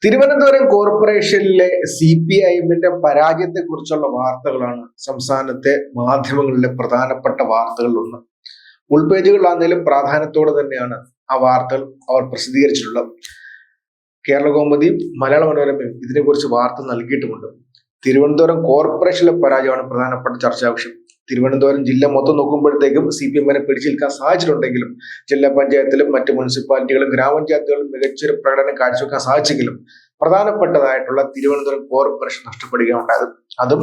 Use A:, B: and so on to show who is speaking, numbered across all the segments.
A: തിരുവനന്തപുരം കോർപ്പറേഷനിലെ CPIM-ന്റെ പരാജയത്തെ കുറിച്ചുള്ള വാർത്തകളാണ് സംസ്ഥാനത്തെ മാധ്യമങ്ങളിലെ പ്രധാനപ്പെട്ട വാർത്തകളിലൊന്ന്. ഉൾപേജുകളിലാണെങ്കിലും പ്രാധാന്യത്തോടെ തന്നെയാണ് ആ വാർത്തകൾ അവർ പ്രസിദ്ധീകരിച്ചിട്ടുള്ളത്. കേരള കൗമുദിയും മലയാള മനോരമയും ഇതിനെക്കുറിച്ച് വാർത്ത നൽകിയിട്ടുമുണ്ട്. തിരുവനന്തപുരം കോർപ്പറേഷനിലെ പരാജയമാണ് പ്രധാനപ്പെട്ട ചർച്ചാ വിഷയം. തിരുവനന്തപുരം ജില്ല മൊത്തം നോക്കുമ്പോഴത്തേക്കും CPM-നെ പിടിച്ചു നിൽക്കാൻ സാധിച്ചിട്ടുണ്ടെങ്കിലും ജില്ലാ പഞ്ചായത്തിലും മറ്റ് മുനിസിപ്പാലിറ്റികളും ഗ്രാമപഞ്ചായത്തുകളും മികച്ചൊരു പ്രകടനം കാഴ്ചവെക്കാൻ സാധിച്ചെങ്കിലും പ്രധാനപ്പെട്ടതായിട്ടുള്ള തിരുവനന്തപുരം കോർപ്പറേഷൻ നഷ്ടപ്പെടുകയുണ്ടായത്. അതും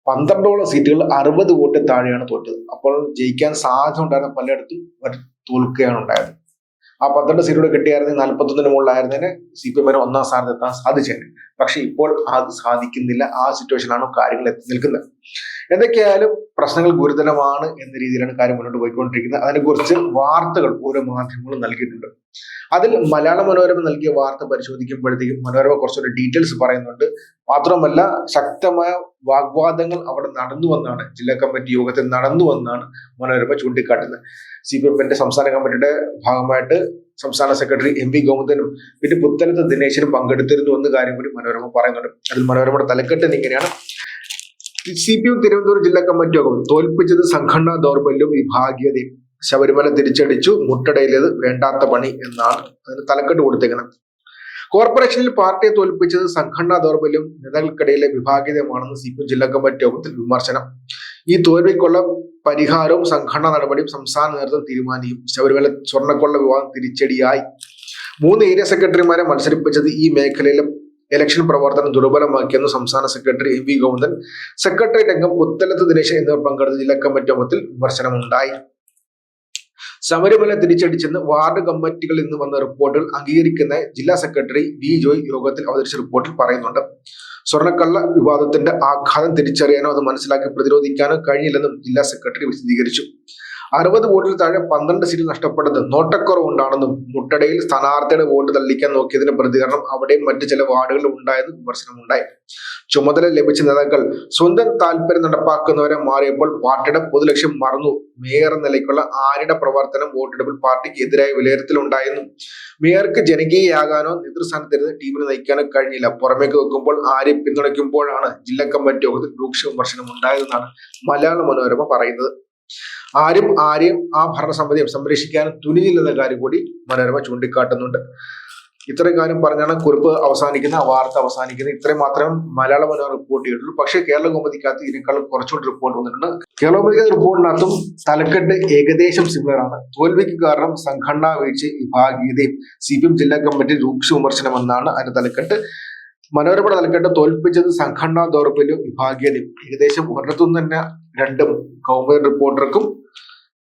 A: 12ഓളം സീറ്റുകൾ 60 വോട്ടിൽ താഴെയാണ് തോറ്റത്. അപ്പോൾ ജയിക്കാൻ സാധ്യത ഉണ്ടായിരുന്ന പലയിടത്തും തോൽക്കുകയാണ് ഉണ്ടായത്. ആ 12 സീറ്റുകൾ കിട്ടിയായിരുന്നെങ്കിൽ 41-ന് മുകളിലായിരുന്നതിന് CPM-ന് ഒന്നാം സ്ഥാനത്ത് എത്താൻ സാധിച്ചേനെ. പക്ഷെ ഇപ്പോൾ അത് സാധിക്കുന്നില്ല. ആ സിറ്റുവേഷനിലാണ് കാര്യങ്ങൾ എത്തി നിൽക്കുന്നത്. എന്തൊക്കെയായാലും പ്രശ്നങ്ങൾ ഗുരുതരമാണ് എന്ന രീതിയിലാണ് കാര്യം മുന്നോട്ട് പോയിക്കൊണ്ടിരിക്കുന്നത്. അതിനെക്കുറിച്ച് വാർത്തകൾ ഓരോ മാധ്യമങ്ങളും നൽകിയിട്ടുണ്ട്. അതിൽ മലയാള മനോരമ നൽകിയ വാർത്ത പരിശോധിക്കുമ്പോഴത്തേക്കും മനോരമ കുറച്ചൊരു ഡീറ്റെയിൽസ് പറയുന്നുണ്ട്. മാത്രമല്ല, ശക്തമായ വാഗ്വാദങ്ങൾ അവിടെ നടന്നുവെന്നാണ്, ജില്ലാ കമ്മിറ്റി യോഗത്തിൽ നടന്നുവെന്നാണ് മനോരമ ചൂണ്ടിക്കാട്ടുന്നത്. CPM-ന്റെ സംസ്ഥാന കമ്മിറ്റിയുടെ ഭാഗമായിട്ട് സംസ്ഥാന സെക്രട്ടറി MV ഗോവിന്ദനും പിന്നെ പുത്തലത്ത് ദിനേശനും പങ്കെടുത്തിരുന്നു എന്ന കാര്യം കൂടി മനോരമ പറയുന്നുണ്ട്. അതിൽ മനോരമയുടെ തലക്കെട്ട് ഇങ്ങനെയാണ്: CPM തിരുവനന്തപുരം ജില്ലാ കമ്മിറ്റി യോഗം തോൽപ്പിച്ചത് സംഘടനാ ദൗർബല്യവും വിഭാഗീയതയും, ശബരിമല തിരിച്ചടിച്ചു, മുട്ടടയിലേത് വേണ്ടാത്ത പണി എന്നാണ് അതിന് തലക്കെട്ട് കൊടുത്തേക്കുന്നത്. കോർപ്പറേഷനിൽ പാർട്ടിയെ തോൽപ്പിച്ചത് സംഘടനാ ദൗർബല്യം, നേതാക്കൾക്കിടയിലെ വിഭാഗീയതയുമാണെന്ന് CPM ജില്ലാ കമ്മിറ്റി യോഗത്തിൽ വിമർശനം. ഈ തോൽവിക്കുള്ള പരിഹാരവും സംഘടനാ നടപടിയും സംസ്ഥാന നേതൃത്വം തീരുമാനിക്കും. ശബരിമല സ്വർണ്ണക്കൊള്ള വിവാദം തിരിച്ചടിയായി. 3 ഏരിയ സെക്രട്ടറിമാരെ മത്സരിപ്പിച്ചത് ഈ മേഖലയിലെ ഇലക്ഷൻ പ്രവർത്തനം ദുർബലമാക്കിയെന്ന് സംസ്ഥാന സെക്രട്ടറി MV ഗോവിന്ദൻ, സെക്രട്ടേറിയറ്റ് അംഗം പുത്തലത്ത് ദിനേശൻ എന്നിവർ പങ്കെടുത്ത ജില്ലാ കമ്മിറ്റി യോഗത്തിൽ വിമർശനമുണ്ടായി. ശബരിമല തിരിച്ചടിച്ചെന്ന് വാർഡ് കമ്മിറ്റികളിൽ നിന്ന് വന്ന റിപ്പോർട്ടുകൾ അംഗീകരിക്കുന്ന ജില്ലാ സെക്രട്ടറി V ജോയ് യോഗത്തിൽ അവതരിച്ച റിപ്പോർട്ടിൽ പറയുന്നുണ്ട്. സ്വർണ്ണക്കള്ള വിവാദത്തിന്റെ ആഘാതം തിരിച്ചറിയാനോ അത് മനസ്സിലാക്കി പ്രതിരോധിക്കാനോ കഴിഞ്ഞില്ലെന്നും ജില്ലാ സെക്രട്ടറി വിശദീകരിച്ചു. 60 വോട്ടിൽ താഴെ 12 സീറ്റ് നഷ്ടപ്പെട്ടത് നോട്ടക്കുറവുണ്ടാണെന്നും മുട്ടടയിൽ സ്ഥാനാർത്ഥിയുടെ വോട്ട് തള്ളിക്കാൻ നോക്കിയതിന്റെ പ്രതികരണം അവിടെയും മറ്റു ചില വാർഡുകളിൽ ഉണ്ടായെന്ന് വിമർശനമുണ്ടായി. ചുമതല ലഭിച്ച നേതാക്കൾ സ്വന്തം താല്പര്യം നടപ്പാക്കുന്നവരെ മാറിയപ്പോൾ പാർട്ടിയുടെ പൊതുലക്ഷ്യം മറന്നു. മേയർ നിലയ്ക്കുള്ള ആര്യയുടെ പ്രവർത്തനം വോട്ടെടുപ്പിൽ പാർട്ടിക്ക് എതിരായ വിലയിരുത്തലുണ്ടായെന്നും മേയർക്ക് ജനകീയയാകാനോ നേതൃസ്ഥാനത്തിരുന്ന് ടീമിനെ നയിക്കാനോ കഴിഞ്ഞില്ല. പുറമേക്ക് വെക്കുമ്പോൾ ആര്യെ പിന്തുണയ്ക്കുമ്പോഴാണ് ജില്ലാ കമ്മിറ്റി യോഗത്തിൽ രൂക്ഷ വിമർശനം ഉണ്ടായതെന്നാണ് മലയാള മനോരമ പറയുന്നത്. ആരെയും ആ ഭരണസമിതിയും സംരക്ഷിക്കാൻ തുനിഞ്ഞില്ലെന്ന കാര്യം കൂടി മനോരമ ചൂണ്ടിക്കാട്ടുന്നുണ്ട്. ഇത്രയും കാര്യം പറഞ്ഞാണ് കുറിപ്പ് അവസാനിക്കുന്ന, വാർത്ത അവസാനിക്കുന്നത്. ഇത്രയും മാത്രം മലയാള മനോരമ റിപ്പോർട്ട് ചെയ്തിട്ടുള്ളൂ. പക്ഷേ കേരള കൗമുദിക്കകത്ത് ഇതിനേക്കാളും കുറച്ചുകൂടി റിപ്പോർട്ട് വന്നിട്ടുണ്ട്. കേരള കൗമുദിക റിപ്പോർട്ടിനകത്തും തലക്കെട്ട് ഏകദേശം സിമിലർ ആണ്. തോൽവിക്ക് കാരണം സംഘടനാ വീഴ്ച, വിഭാഗീയതയും, CPM ജില്ലാ കമ്മിറ്റി രൂക്ഷ വിമർശനമെന്നാണ് അതിന്റെ തലക്കെട്ട്. മനോരമയുടെ തലക്കെട്ട് തോൽപ്പിച്ചത് സംഘടനാ ദൗർബല്യവും വിഭാഗീയതയും. ഏകദേശം ഒരിടത്തുനിന്ന് തന്നെ രണ്ടും കൗമുദി റിപ്പോർട്ടർക്കും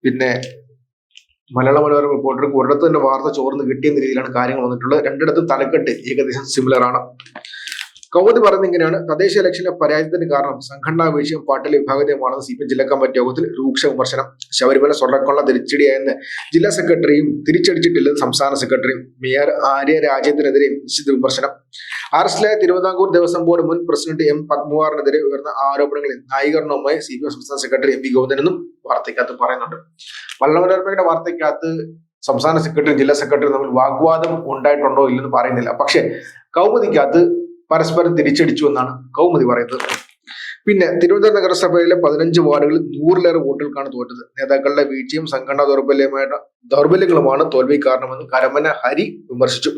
A: പിന്നെ മലയാള മനോരമ റിപ്പോർട്ടർക്കും ഒരിടത്ത് തന്നെ വാർത്ത ചോർന്ന് കിട്ടിയെന്ന രീതിയിലാണ് കാര്യങ്ങൾ വന്നിട്ടുള്ളത്. രണ്ടിടത്തും തലക്കെട്ട് ഏകദേശം സിമിലർ ആണ്. കൗമുദി പറയുന്നത് ഇങ്ങനെയാണ്: തദ്ദേശ ഇലക്ഷനിലെ പരാജയത്തിന് കാരണം സംഘടനാ വീഴ്ചയും പാർട്ടിയിലെ വിഭാഗീയതയുമാണെന്ന് CPM ജില്ലാ കമ്മിറ്റി യോഗത്തിൽ രൂക്ഷ വിമർശനം. ശബരിമല സ്വർണ്ണക്കൊള്ള തിരിച്ചടിയായെന്ന് ജില്ലാ സെക്രട്ടറിയും തിരിച്ചടിച്ചിട്ടില്ലെന്ന് സംസ്ഥാന സെക്രട്ടറിയും. മേയർ ആര്യ രാജേന്ദ്രനെതിരെയും നിശ്ചിത വിമർശനം. അറസ്റ്റിലായ തിരുവിതാംകൂർ ദേവസ്വം ബോർഡ് മുൻ പ്രസിഡന്റ് M പത്മകുമാറിനെതിരെ ഉയർന്ന ആരോപണങ്ങളിൽ ന്യായീകരണവുമായി CPM സംസ്ഥാന സെക്രട്ടറി MV ഗോവിന്ദനെന്നും വാർത്തയ്ക്കകത്ത് പറയുന്നുണ്ട്. മലയാള മനോരമയുടെ വാർത്തയ്ക്കകത്ത് സംസ്ഥാന സെക്രട്ടറി ജില്ലാ സെക്രട്ടറി തമ്മിൽ വാഗ്വാദം ഉണ്ടായിട്ടുണ്ടോ ഇല്ലെന്ന് പറയുന്നില്ല. പക്ഷെ കൗമുദിക്കകത്ത് പരസ്പരം തിരിച്ചടിച്ചു എന്നാണ് കൗമുദി പറയുന്നത്. പിന്നെ തിരുവനന്തപുരം നഗരസഭയിലെ 15 വാർഡുകളിൽ 100-ലേറെ വോട്ടുകൾക്കാണ് തോറ്റത്. നേതാക്കളുടെ വീഴ്ചയും സംഘടനാ ദൗർബല്യങ്ങളുമാണ് തോൽവി കാരണമെന്ന് കരമന ഹരി വിമർശിച്ചു.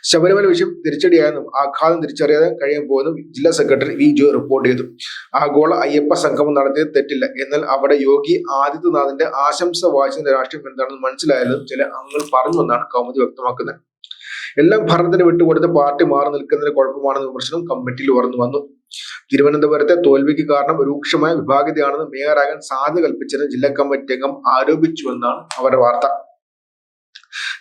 A: ശബരിമല വിഷയം തിരിച്ചടിയായെന്നും ആഘാതം തിരിച്ചറിയാതെ കഴിയാൻ പോകുമെന്നും ജില്ലാ സെക്രട്ടറി V ജോയ് റിപ്പോർട്ട് ചെയ്തു. ആഗോള അയ്യപ്പ സംഗമം നടത്തിയത് തെറ്റില്ല, എന്നാൽ അവിടെ യോഗി ആദിത്യനാഥിന്റെ ആശംസ വായിച്ചതിന്റെ രാഷ്ട്രീയം എന്താണെന്ന് മനസ്സിലായാലും ചില അംഗങ്ങൾ പറഞ്ഞുവെന്നാണ് കൗമുദി വ്യക്തമാക്കുന്നത്. എല്ലാം ഭരണത്തിന് വിട്ടുകൊടുത്ത് പാർട്ടി മാറി നിൽക്കുന്നതിന് കുഴപ്പമാണെന്ന വിമർശനം കമ്മിറ്റിയിൽ ഉയർന്നു വന്നു. തിരുവനന്തപുരത്തെ തോൽവിക്ക് കാരണം രൂക്ഷമായ വിഭാഗീയതയാണെന്ന് മേയറാകാൻ സാധ്യത കൽപ്പിച്ചത് ജില്ലാ കമ്മിറ്റി അംഗം ആരോപിച്ചുവെന്നാണ് അവരുടെ വാർത്ത.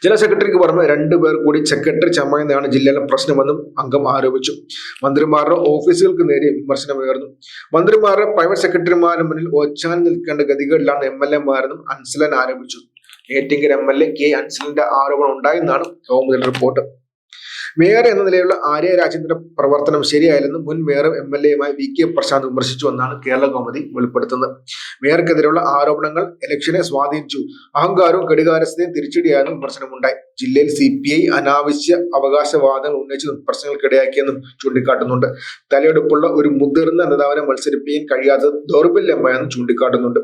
A: ജില്ലാ സെക്രട്ടറിക്ക് പുറമെ 2 പേർ കൂടി സെക്രട്ടറി ചമയുന്നതാണ് ജില്ലയിലെ പ്രശ്നമെന്നും അംഗം ആരോപിച്ചു. മന്ത്രിമാരുടെ ഓഫീസുകൾക്ക് നേരെ വിമർശനമുയർന്നു. മന്ത്രിമാരുടെ പ്രൈവറ്റ് സെക്രട്ടറിമാരുടെ മുന്നിൽ ഒച്ചാൻ നിൽക്കേണ്ട ഗതികളിലാണ് MLA-മാരെന്നും അൻസലൻ ആരോപിച്ചു. ഏറ്റിങ്കര MLA K അൻസലിന്റെ ആരോപണം ഉണ്ടായെന്നാണ് കൗമുദി റിപ്പോർട്ട്. മേയർ എന്ന നിലയിലുള്ള ആര്യ രാജേന്ദ്ര പ്രവർത്തനം ശരിയായില്ലെന്ന് മുൻ മേയറും MLA-യുമായി VK പ്രശാന്ത് വിമർശിച്ചു എന്നാണ് കേരള കൗമുദി വെളിപ്പെടുത്തുന്നത്. മേയർക്കെതിരെയുള്ള ആരോപണങ്ങൾ ഇലക്ഷനെ സ്വാധീനിച്ചു, അഹങ്കാരവും കെടുകാര്യസ്ഥതയും തിരിച്ചടിയായെന്നും വിമർശനമുണ്ടായി. ജില്ലയിൽ CPI അനാവശ്യ അവകാശവാദങ്ങൾ ഉന്നയിച്ചതും പ്രശ്നങ്ങൾക്കിടയാക്കിയെന്നും ചൂണ്ടിക്കാട്ടുന്നുണ്ട്. തലയെടുപ്പുള്ള ഒരു മുതിർന്ന നേതാവിനെ മത്സരിപ്പിക്കാൻ കഴിയാത്തത് ദൗർബല്യമായെന്നും ചൂണ്ടിക്കാട്ടുന്നുണ്ട്.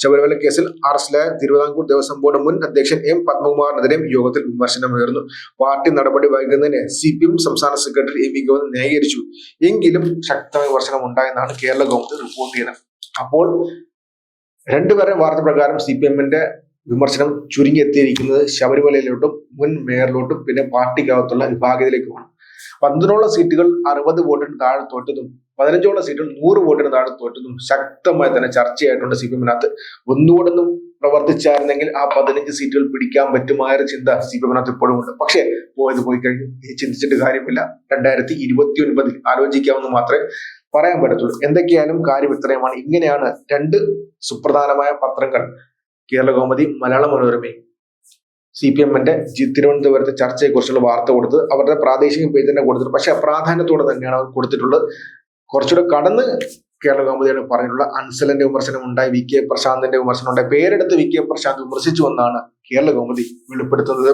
A: ശബരിമല കേസിൽ അറസ്റ്റിലായ തിരുവിതാംകൂർ ദേവസ്വം ബോർഡ് മുൻ അധ്യക്ഷൻ M പത്മകുമാറിനെതിരെയും യോഗത്തിൽ വിമർശനമുയർന്നു. പാർട്ടി നടപടി വൈകുന്നതിനെ CPM സംസ്ഥാന സെക്രട്ടറി AV ഗോവിന്ദൻ ന്യായീകരിച്ചു. എങ്കിലും ശക്തമായ വിമർശനം ഉണ്ടായെന്നാണ് കേരള കൗമുദി റിപ്പോർട്ട് ചെയ്യുന്നത്. അപ്പോൾ രണ്ടുപേരെ വാർത്ത പ്രകാരം CPM-ന്റെ വിമർശനം ചുരുങ്ങിയെത്തിയിരിക്കുന്നത് ശബരിമലയിലോട്ടും മുൻ മേയറിലോട്ടും പിന്നെ പാർട്ടിക്കകത്തുള്ള വിഭാഗത്തിലേക്കുമാണ്. 15 സീറ്റുകൾ 60 വോട്ടിന് താഴെ തോറ്റതും 15 സീറ്റുകൾ 100 വോട്ടിന് താഴെ തോറ്റതും ശക്തമായി തന്നെ ചർച്ചയായിട്ടുണ്ട് CPM-നകത്ത്. ഒന്നുകൂടൊന്നും പ്രവർത്തിച്ചായിരുന്നെങ്കിൽ ആ 15 സീറ്റുകൾ പിടിക്കാൻ പറ്റുമായ ചിന്ത CPM-നകത്ത് ഇപ്പോഴും ഉണ്ട്. പക്ഷേ പോയത് പോയി കഴിഞ്ഞു, ഇനി ചിന്തിച്ചിട്ട് കാര്യമില്ല. 2029 ആലോചിക്കാമെന്ന് മാത്രമേ പറയാൻ പറ്റത്തുള്ളൂ. എന്തൊക്കെയായാലും കാര്യം ഇത്രയുമാണ്. ഇങ്ങനെയാണ് രണ്ട് സുപ്രധാനമായ പത്രങ്ങൾ കേരള കൗമുദി, മലയാള മനോരമയും CPM-ന്റെ തിരുവനന്തപുരത്തെ ചർച്ചയെക്കുറിച്ചുള്ള വാർത്ത കൊടുത്തത്. അവരുടെ പ്രാദേശിക പേജ് തന്നെ കൊടുത്തിട്ട്, പക്ഷെ പ്രാധാന്യത്തോടെ തന്നെയാണ് അവർ കൊടുത്തിട്ടുള്ളത്. കുറച്ചുകൂടെ കടന്ന് കേരള കൗമുദിയാണ് പറഞ്ഞിട്ടുള്ള അൻസലിന്റെ വിമർശനം ഉണ്ടായി, VK പ്രശാന്തിന്റെ വിമർശനം ഉണ്ടായി. പേരെടുത്ത് VK പ്രശാന്ത് വിമർശിച്ചു എന്നാണ് കേരള കൗമുദി വെളിപ്പെടുത്തുന്നത്.